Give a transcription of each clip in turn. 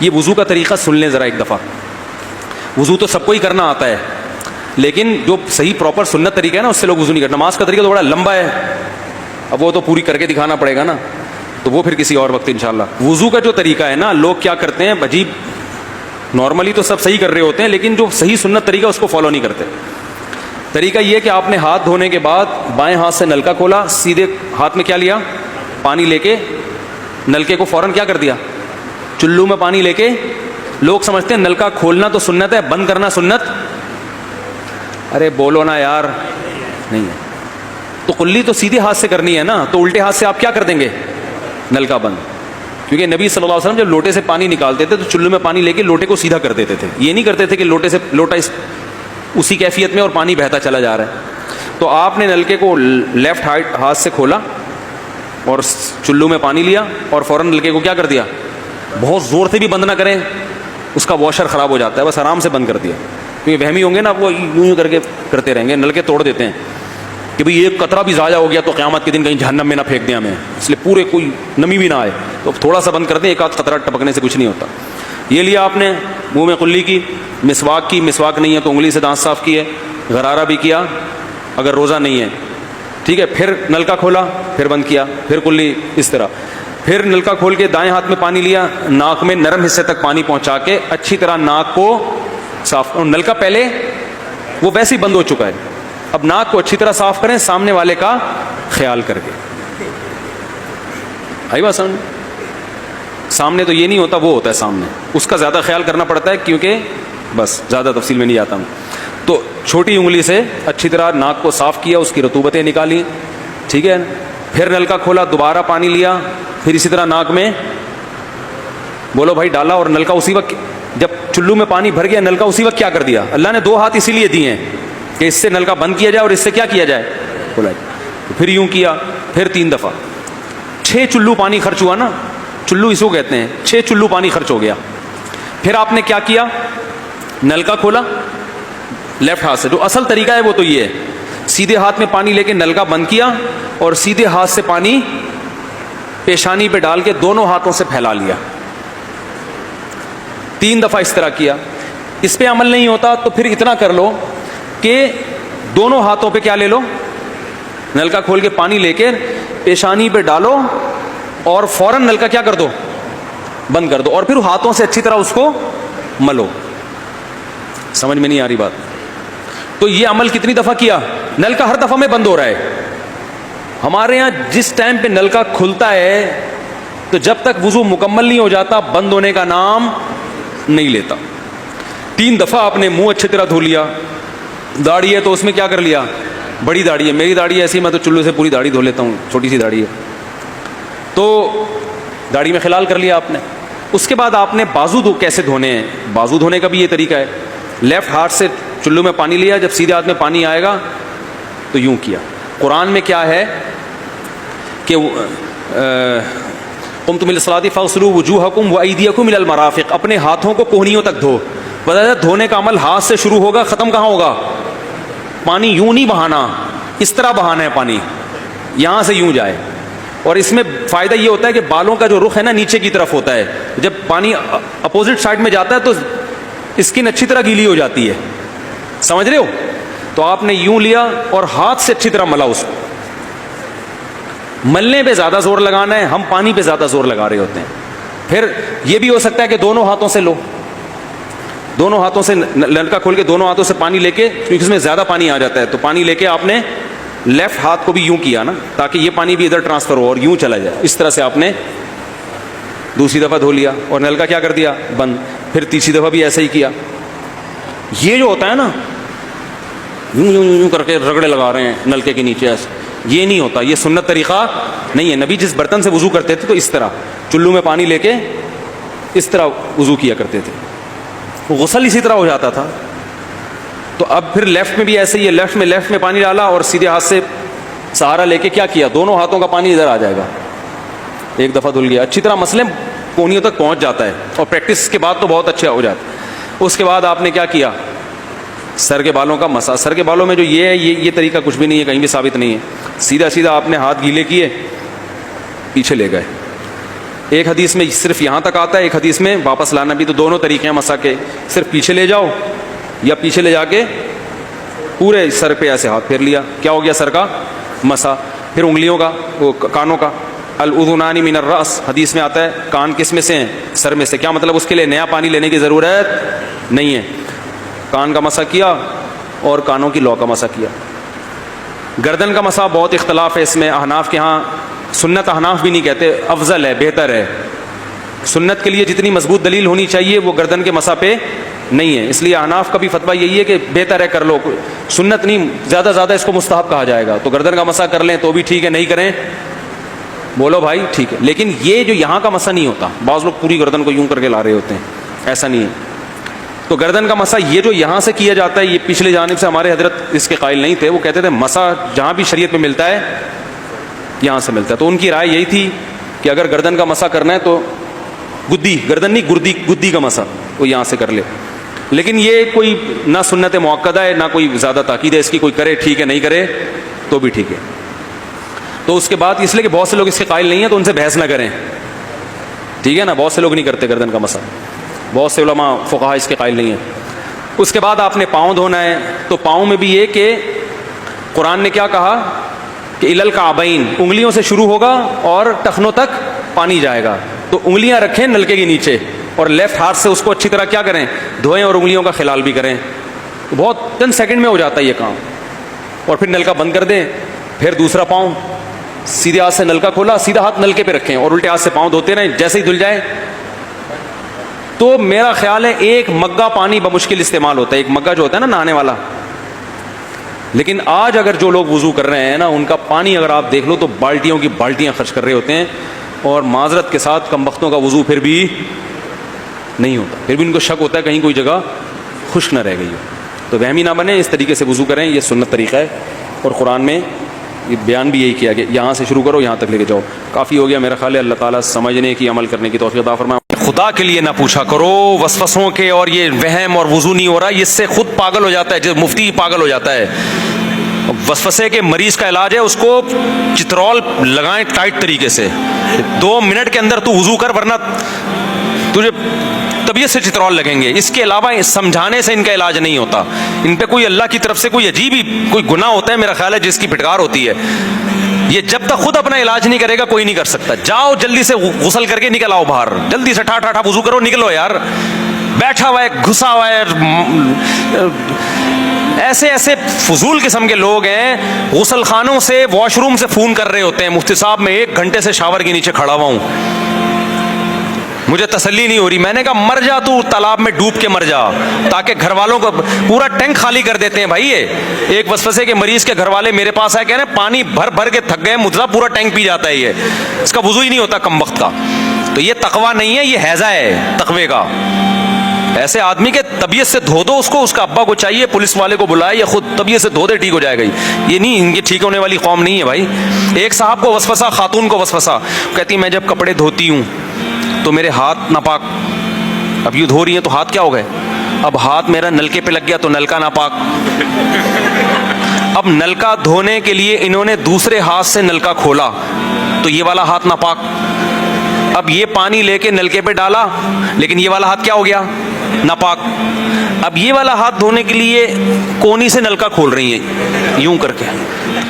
یہ وضو کا طریقہ سن لیں ذرا ایک دفعہ. وضو تو سب کو ہی کرنا آتا ہے, لیکن جو صحیح پراپر سنت طریقہ ہے نا, اس سے لوگ وضو نہیں کرتے. نماز کا طریقہ تو بڑا لمبا ہے, اب وہ تو پوری کر کے دکھانا پڑے گا نا, تو وہ پھر کسی اور وقت انشاءاللہ. وضو کا جو طریقہ ہے نا, لوگ کیا کرتے ہیں عجیب, نارملی تو سب صحیح کر رہے ہوتے ہیں, لیکن جو صحیح سنت طریقہ اس کو فالو نہیں کرتے. طریقہ یہ کہ آپ نے ہاتھ دھونے کے بعد بائیں ہاتھ سے نلکا کھولا, سیدھے ہاتھ میں کیا لیا, پانی لے کے نلکے کو فوراً کیا کر دیا, چلو میں پانی لے کے. لوگ سمجھتے ہیں نلکا کھولنا تو سنت ہے, بند کرنا سنت. ارے بولو نا یار, نہیں ہے. تو کلی تو سیدھے ہاتھ سے کرنی ہے نا, تو الٹے ہاتھ سے آپ کیا کر دیں گے, نلکا بند. کیونکہ نبی صلی اللہ علیہ وسلم جب لوٹے سے پانی نکالتے تھے تو چلو میں پانی لے کے لوٹے کو سیدھا کر دیتے تھے. یہ نہیں کرتے تھے کہ لوٹے سے لوٹا اسی کیفیت میں اور پانی بہتا چلا جا رہا ہے. تو آپ نے نلکے کو لیفٹ ہاتھ سے کھولا اور چلو میں پانی لیا اور فوراً نلکے کو کیا کر دیا, بہت زور سے بھی بند نہ کریں, اس کا واشر خراب ہو جاتا ہے, بس آرام سے بند کر دیا. کیونکہ وہمی ہوں گے نا, وہ یوں کر کے کرتے رہیں گے, نلکے توڑ دیتے ہیں کہ بھئی ایک قطرہ بھی ضائع ہو گیا تو قیامت کے دن کہیں جہنم میں نہ پھینک دیں ہمیں, اس لیے پورے کوئی نمی بھی نہ آئے, تو تھوڑا سا بند کر دیں, ایک آدھ قطرہ ٹپکنے سے کچھ نہیں ہوتا. یہ لیا آپ نے, منہ میں کلی کی, مسواک کی, مسواک نہیں ہے تو انگلی سے دانت صاف کیے, غرارہ بھی کیا اگر روزہ نہیں ہے, ٹھیک ہے. پھر نلکا کھولا, پھر بند کیا, پھر کلی, اس طرح. پھر نلکا کھول کے دائیں ہاتھ میں پانی لیا, ناک میں نرم حصے تک پانی پہنچا کے اچھی طرح ناک کو صاف. اور نلکا پہلے وہ ویسے ہی بند ہو چکا ہے, اب ناک کو اچھی طرح صاف کریں سامنے والے کا خیال کر کے. آئی بات سمجھ؟ سامنے تو یہ نہیں ہوتا, وہ ہوتا ہے سامنے, اس کا زیادہ خیال کرنا پڑتا ہے, کیونکہ بس زیادہ تفصیل میں نہیں جاتا ہوں. تو چھوٹی انگلی سے اچھی طرح ناک کو صاف کیا, اس کی رطوبتیں نکالی, ٹھیک ہے. پھر نلکا کھولا, دوبارہ پانی لیا, پھر اسی طرح ناک میں بولو بھائی ڈالا, اور نلکا اسی وقت جب چلو میں پانی بھر گیا, نلکا اسی وقت کیا کر دیا. اللہ نے 2 ہاتھ اسی لیے دیے ہیں کہ اس سے نلکا بند کیا جائے اور اس سے کیا کیا جائے, کھولا جائے. پھر یوں کیا, پھر 3 دفعہ. 6 چلو پانی خرچ ہوا نا, چلو اس کو کہتے ہیں, 6 چلو پانی خرچ ہو گیا. پھر آپ نے کیا کیا, نلکا کھولا لیفٹ ہاتھ سے. جو اصل طریقہ ہے وہ تو یہ ہے, سیدھے ہاتھ میں پانی لے کے نلکا بند کیا اور سیدھے ہاتھ سے پانی پیشانی پہ ڈال کے دونوں ہاتھوں سے پھیلا لیا. 3 دفعہ اس طرح کیا. اس پہ عمل نہیں ہوتا تو پھر اتنا کر لو کہ دونوں ہاتھوں پہ کیا لے لو, نلکا کھول کے پانی لے کے پیشانی پہ ڈالو اور فوراً نلکا کیا کر دو, بند کر دو, اور پھر ہاتھوں سے اچھی طرح اس کو ملو. سمجھ میں نہیں آ رہی بات؟ تو یہ عمل کتنی دفعہ کیا, نلکا ہر دفعہ میں بند ہو رہا ہے. ہمارے یہاں جس ٹائم پہ نلکا کھلتا ہے تو جب تک وضو مکمل نہیں ہو جاتا بند ہونے کا نام نہیں لیتا. 3 دفعہ آپ نے منہ اچھی طرح دھو لیا. داڑھی ہے تو اس میں کیا کر لیا, بڑی داڑھی ہے, میری داڑھی ایسی, میں تو چلو سے پوری داڑھی دھو لیتا ہوں, چھوٹی سی داڑھی ہے تو داڑھی میں خلال کر لیا آپ نے. اس کے بعد آپ نے بازو کیسے دھونے ہیں, بازو دھونے کا بھی یہ طریقہ ہے. لیفٹ ہاتھ سے چلو میں پانی لیا, جب سیدھے ہاتھ میں پانی آئے گا تو یوں کیا. قرآن میں کیا ہے کہ قمتم الی الصلاۃ فاغسلوا وجوہکم وایدیکم الی المرافق, اپنے ہاتھوں کو کوہنیوں تک دھو. بتایا دھونے کا عمل ہاتھ سے شروع ہوگا, ختم کہاں ہوگا, پانی یوں نہیں بہانا, اس طرح بہانا ہے پانی, یہاں سے یوں جائے. اور اس میں فائدہ یہ ہوتا ہے کہ بالوں کا جو رخ ہے نا نیچے کی طرف ہوتا ہے, جب پانی اپوزٹ سائڈ میں جاتا ہے تو اسکن اچھی طرح گیلی ہو جاتی ہے. سمجھ رہے ہو؟ تو آپ نے یوں لیا اور ہاتھ سے اچھی طرح ملا. اس کو ملنے پہ زیادہ زور لگانا ہے, ہم پانی پہ زیادہ زور لگا رہے ہوتے ہیں. پھر یہ بھی ہو سکتا ہے کہ دونوں ہاتھوں سے لو, دونوں ہاتھوں سے نلکا کھول کے دونوں ہاتھوں سے پانی لے کے, کیونکہ اس میں زیادہ پانی آ جاتا ہے, تو پانی لے کے آپ نے لیفٹ ہاتھ کو بھی یوں کیا نا, تاکہ یہ پانی بھی ادھر ٹرانسفر ہو اور یوں چلا جائے. اس طرح سے آپ نے دوسری دفعہ دھو لیا اور نلکا کیا کر دیا, بند. پھر تیسری دفعہ بھی ایسا ہی کیا. یہ جو ہوتا ہے نا یوں یوں یوں کر کے رگڑے لگا رہے ہیں نلکے کے نیچے, ایسے یہ نہیں ہوتا, یہ سنت طریقہ نہیں ہے. نبی جس برتن سے وضو کرتے تھے تو اس طرح چلو میں پانی لے کے اس طرح وضو کیا کرتے تھے, غسل اسی طرح ہو جاتا تھا. تو اب پھر لیفٹ میں بھی ایسے ہی ہے, لیفٹ میں پانی ڈالا اور سیدھے ہاتھ سے سہارا لے کے کیا کیا, دونوں ہاتھوں کا پانی ادھر آ جائے گا. 1 دفعہ دھل گیا, اچھی طرح مسئلے کونیوں تک پہنچ جاتا ہے, اور پریکٹس کے بعد تو بہت اچھا ہو جاتا ہے. اس کے بعد آپ نے کیا کیا, سر کے بالوں کا مسا. سر کے بالوں میں جو یہ ہے یہ طریقہ کچھ بھی نہیں ہے, کہیں بھی ثابت نہیں ہے. سیدھا سیدھا آپ نے ہاتھ گیلے کیے, پیچھے لے گئے, ایک حدیث میں صرف یہاں تک آتا ہے, ایک حدیث میں واپس لانا بھی. تو دونوں طریقے ہیں مسح کے, صرف پیچھے لے جاؤ یا پیچھے لے جا کے پورے سر پہ ایسے ہاتھ پھیر لیا, کیا ہو گیا سر کا مسح. پھر انگلیوں کا, وہ کانوں کا, الاذنان من الراس, حدیث میں آتا ہے کان کس میں سے ہیں, سر میں سے. کیا مطلب اس کے لیے نیا پانی لینے کی ضرورت نہیں ہے. کان کا مسح کیا اور کانوں کی لو کا مسح کیا. گردن کا مسح بہت اختلاف ہے اس میں. احناف کے ہاں سنت, احناف بھی نہیں کہتے, افضل ہے, بہتر ہے. سنت کے لیے جتنی مضبوط دلیل ہونی چاہیے وہ گردن کے مسح پہ نہیں ہے, اس لیے احناف کا بھی فتویٰ یہی ہے کہ بہتر ہے کر لو, سنت نہیں, زیادہ زیادہ اس کو مستحب کہا جائے گا. تو گردن کا مسح کر لیں تو بھی ٹھیک ہے, نہیں کریں بولو بھائی ٹھیک ہے. لیکن یہ جو یہاں کا مسح نہیں ہوتا, بعض لوگ پوری گردن کو یوں کر کے لا رہے ہوتے ہیں, ایسا نہیں ہے. تو گردن کا مسح یہ جو یہاں سے کیا جاتا ہے, یہ پچھلے جانب سے ہمارے حضرت اس کے قائل نہیں تھے, وہ کہتے تھے مسح جہاں بھی شریعت میں ملتا ہے یہاں سے ملتا ہے. تو ان کی رائے یہی تھی کہ اگر گردن کا مسح کرنا ہے تو گدی, گردن نہیں گدی کا مسح وہ یہاں سے کر لے. لیکن یہ کوئی نہ سنت مؤکدہ ہے نہ کوئی زیادہ تاکید ہے اس کی, کوئی کرے ٹھیک ہے, نہیں کرے تو بھی ٹھیک ہے. تو اس کے بعد اس لیے کہ بہت سے لوگ اس کے قائل نہیں ہیں تو ان سے بحث نہ کریں, ٹھیک ہے نا. بہت سے لوگ نہیں کرتے گردن کا مسح, بہت سے علماء فقہا اس کے قائل نہیں ہیں. اس کے بعد آپ نے پاؤں دھونا ہے, تو پاؤں میں بھی یہ کہ قرآن نے کیا کہا کہ الی الکعبین, انگلیوں سے شروع ہوگا اور ٹخنوں تک پانی جائے گا. تو انگلیاں رکھیں نلکے کے نیچے اور لیفٹ ہاتھ سے اس کو اچھی طرح کیا کریں, دھوئیں, اور انگلیوں کا خلال بھی کریں. بہت چند سیکنڈ میں ہو جاتا ہے یہ کام. اور پھر نلکا بند کر دیں. پھر دوسرا پاؤں, سیدھے ہاتھ سے نلکا کھولا, سیدھا ہاتھ نلکے پہ رکھیں اور الٹے ہاتھ سے پاؤں دھوتے رہیں, جیسے ہی دھل جائے. تو میرا خیال ہے ایک مگا پانی بمشکل استعمال ہوتا ہے, ایک مگا جو ہوتا ہے نا نہانے والا. لیکن آج اگر جو لوگ وضو کر رہے ہیں نا, ان کا پانی اگر آپ دیکھ لو تو بالٹیوں کی بالٹیاں خرچ کر رہے ہوتے ہیں, اور معذرت کے ساتھ کم بختوں کا وضو پھر بھی نہیں ہوتا. پھر بھی ان کو شک ہوتا ہے کہیں کوئی جگہ خشک نہ رہ گئی ہو. تو وہمی نہ بنے, اس طریقے سے وضو کریں, یہ سنت طریقہ ہے. اور قرآن میں یہ بیان بھی یہی کیا کہ یہاں سے شروع کرو, یہاں تک لے کے جاؤ. کافی ہو گیا میرا خیال ہے. اللہ تعالیٰ سمجھنے کی, عمل کرنے کی توفیق عطا فرمائے. خدا کے لیے نہ پوچھا کرو وسوسوں کے, اور یہ وہم اور وضو نہیں ہو رہا, اس سے خود پاگل ہو جاتا ہے, جو مفتی پاگل ہو جاتا ہے. وسوسے کے مریض کا علاج ہے اس کو چترول لگائیں ٹائٹ طریقے سے, 2 منٹ کے اندر تو وضو کر, ورنہ تجھے طبیعت سے چترول لگیں گے. اس کے علاوہ سمجھانے سے ان کا علاج نہیں ہوتا. ان پہ کوئی اللہ کی طرف سے کوئی عجیب ہی کوئی گناہ ہوتا ہے میرا خیال ہے, جس کی پھٹکار ہوتی ہے. یہ جب تک خود اپنا علاج نہیں کرے گا کوئی نہیں کر سکتا. جاؤ جلدی سے غسل کر کے نکل آؤ باہر, جلدی سے ٹھا ٹھا ٹھا وضو کرو, نکلو یار. بیٹھا ہوا ہے, گھسا ہوا ہے, ایسے ایسے فضول قسم کے لوگ ہیں. غسل خانوں سے, واش روم سے فون کر رہے ہوتے ہیں, مفتی صاحب میں 1 گھنٹے سے شاور کے نیچے کھڑا ہوا ہوں, مجھے تسلی نہیں ہو رہی. میں نے کہا مر جا تو, تالاب میں ڈوب کے مر جا, تاکہ گھر والوں کو پورا ٹینک خالی کر دیتے ہیں بھائی. یہ ایک وسوسے کے مریض کے گھر والے میرے پاس آئے, کہہ رہے ہیں پانی بھر بھر کے تھک گئے, مجھے پورا ٹینک پی جاتا ہے, یہ اس کا وضو ہی نہیں ہوتا کم وقت کا. تو یہ تقویٰ نہیں ہے, یہ ہیضہ ہے تقوی کا. ایسے آدمی کے طبیعت سے دھو دو اس کو, اس کا ابا کو چاہیے پولیس والے کو بلائے, یا خود طبیعت سے دھو دے, ٹھیک ہو جائے گا. یہ نہیں, ان کی ٹھیک ہونے والی قوم نہیں ہے بھائی. ایک صاحب کو وسوسہ, خاتون کو وسوسہ, کہتی میں جب کپڑے دھوتی ہوں تو میرے ہاتھ ناپاک. اب یوں دھو رہی ہیں تو ہاتھ کیا ہو گئے, اب ہاتھ میرا نلکے پہ لگ گیا تو نلکا ناپاک. اب نلکا دھونے کے لیے انہوں نے دوسرے ہاتھ سے نلکا کھولا تو یہ والا ہاتھ ناپاک. اب یہ پانی لے کے نلکے پہ ڈالا, لیکن یہ والا ہاتھ کیا ہو گیا, ناپاک. اب یہ والا ہاتھ دھونے کے لیے کونی سے نلکا کھول رہی ہیں یوں کر کے,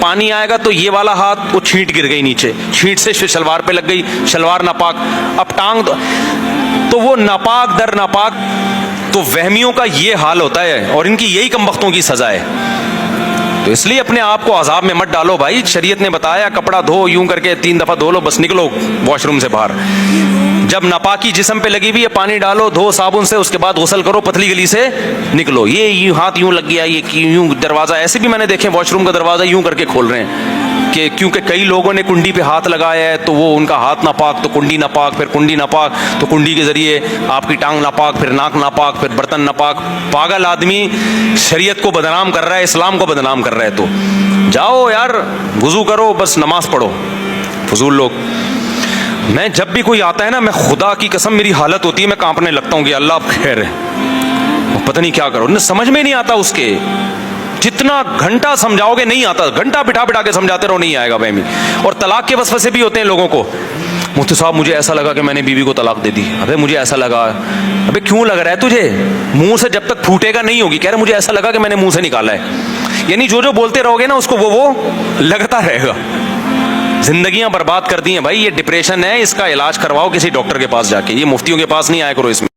پانی آئے گا تو یہ والا ہاتھ وہ چھینٹ گر گئی نیچے, چھینٹ سے شلوار پہ لگ گئی, شلوار ناپاک. اب ٹانگ تو وہ ناپاک در ناپاک. تو وہمیوں کا یہ حال ہوتا ہے, اور ان کی یہی کم بختوں کی سزا ہے. تو اس لیے اپنے آپ کو عذاب میں مت ڈالو بھائی. شریعت نے بتایا کپڑا دھو, یوں کر کے 3 دفعہ دھو لو, بس نکلو واش روم سے باہر. جب ناپاکی جسم پہ لگی ہوئی ہے, پانی ڈالو, دھو صابن سے, اس کے بعد غسل کرو, پتلی گلی سے نکلو. یہ ہاتھ یوں لگ گیا, یہ یوں دروازہ, ایسے بھی میں نے دیکھے واش روم کا دروازہ یوں کر کے کھول رہے ہیں, کہ کیونکہ کئی لوگوں نے کنڈی پہ ہاتھ لگایا ہے تو وہ ان کا ہاتھ ناپاک, تو کنڈی ناپاک, پھر کنڈی ناپاک, تو کنڈی کے ذریعے آپ کی ٹانگ ناپاک, پھر ناک ناپاک, پھر برتن ناپاک. پاگل آدمی شریعت کو بدنام کر رہا ہے, اسلام کو بدنام کر رہا ہے. تو جاؤ یار وضو کرو, بس نماز پڑھو. فضول لوگ. میں جب بھی کوئی آتا ہے نا, میں خدا کی قسم میری حالت ہوتی ہے, میں کانپنے لگتا ہوں کہ اللہ اب خیر ہے, پتہ نہیں کیا کرو. سمجھ میں نہیں آتا اس کے, جتنا گھنٹہ سمجھاؤ گے نہیں آتا, گھنٹہ بٹھا بٹھا کے سمجھاتے رہو نہیں آئے گا. وہمی اور طلاق کے وسوسے بھی ہوتے ہیں لوگوں کو. مفتی صاحب مجھے ایسا لگا کہ میں نے بیوی کو طلاق دے دی. ابے مجھے ایسا لگا. ابے کیوں لگ رہا ہے تجھے؟ منہ سے جب تک پھوٹے گا نہیں ہوگی. کہہ رہے مجھے ایسا لگا کہ میں نے منہ سے نکالا ہے. یعنی جو بولتے رہو گے نا اس کو وہ لگتا رہے گا. زندگیاں برباد کر دی ہیں بھائی. یہ ڈپریشن ہے, اس کا علاج کرواؤ کسی ڈاکٹر کے پاس جا کے. یہ مفتیوں کے پاس نہیں آیا کرو اس میں.